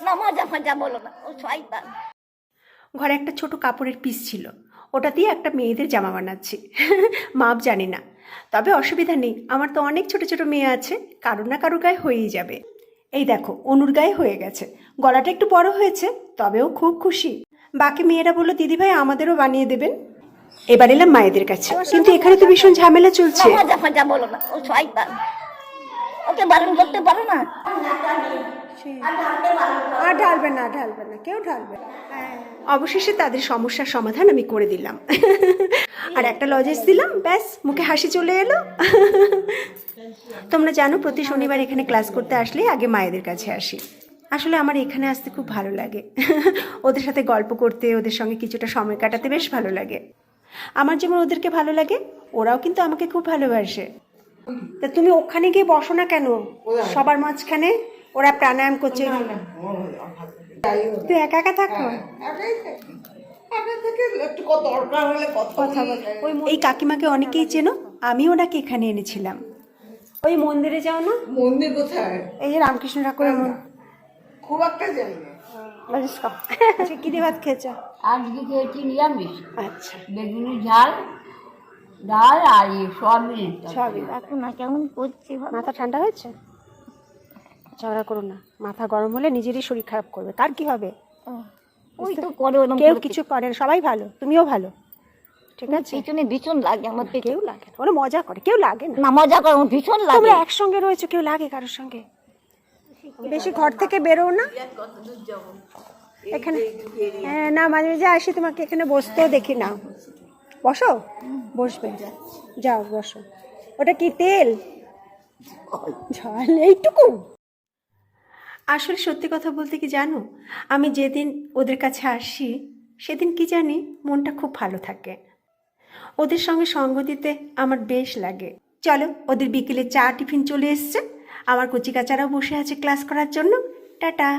না মজা ফজা বলো না, ও শয়তান। ঘরে একটা ছোট কাপড়ের পিস ছিল, ওটা দিয়ে একটা মেয়েদের জামা বানাচ্ছি। মাপ জানি না, তবে অসুবিধা নেই, আমার তো অনেক ছোট ছোট মেয়ে আছে, কারো না কারো গায়ে হয়েই যাবে। এই দেখো অনুর গায়ে হয়ে গেছে, গলাটা একটু বড় হয়েছে, তবেও খুব খুশি। বাকি মেয়েরা বললো দিদিভাই আমাদেরও বানিয়ে দেবেন। এবার এলাম মায়েদের কাছে, কিন্তু এখানে তো ভীষণ ঝামেলা না চলছে। মজা ফজা বলো না, ও শয়তান। ওকে বারণ করতে পারো না। আর ঢালবে না, ঢালবে না, কেউ ঢালবে না। অবশেষে তাদের সমস্যার সমাধান আমি করে দিলাম। আর একটা লজেন্স দিলাম, ব্যাস মুখে হাসি চলে এলো। তোমরা জানো প্রতি শনিবার এখানে ক্লাস করতে আসলে আগে মায়েদের কাছে আসি। আসলে আমার এখানে আসতে খুব ভালো লাগে। ওদের সাথে গল্প করতে, ওদের সঙ্গে কিছুটা সময় কাটাতে বেশ ভালো লাগে। আমার যেমন ওদেরকে ভালো লাগে, ওরাও কিন্তু আমাকে খুব ভালোবাসে। তা তুমি ওখানে গিয়ে বসো না কেন সবার মাঝখানে? ওরা প্রাণায়াম করছে, তুই একা একা থাকো। কথা বল। এই কাকিমাকে অনেকেই চেনো, আমি ওনাকে এখানে এনেছিলাম। ওই মন্দিরে যাও না? মন্দির কোথায়? এই যে রামকৃষ্ণ ঠাকুরের মন্দির। খুব একটা জানি না। আচ্ছা কি দিয়ে ভাত খেয়েছ? আজকে খেয়েছি নিরামিষ, আচ্ছা বেগুনি ঝাল, ডাল আর সয়াবিন। সবই। এখন না কেমন করছি মাথা ঠান্ডা হয়েছে? ঝগড়া করো না, মাথা গরম হলে নিজেরই শরীর খারাপ করবে, তার কি হবে? ওই তো করে ওরকম কেউ করে কিছু করে না, সবাই ভালো, তুমিও ভালো, ঠিক আছে? পিছনে ভীষণ লাগে আমার পেছনে। কেউ লাগে না, ওরা মজা করে, কেউ লাগে না। না মজা করে আমার ভীষণ লাগে। তোমরা একসঙ্গে রয়েছো, কেউ লাগে কারোর সঙ্গে? বেশি ঘর থেকে বেরো না এখানে। হ্যাঁ না, মাঝে মাঝে আসি, তোমাকে এখানে বসতেও দেখি না। বসো, বসবে, যাও বসো। ওটা কি তেল? ঝাল এইটুকু? আসলে সত্যি কথা বলতে কি জানো, আমি যেদিন ওদের কাছে আসি সেদিন কি জানি মনটা খুব ভালো থাকে। ওদের সঙ্গে সঙ্গ দিতে আমার বেশ লাগে। চলো, ওদের বিকেলে চা টিফিন চলে এসছে, আমার কচিকাচারাও বসে আছে ক্লাস করার জন্য। টাটা।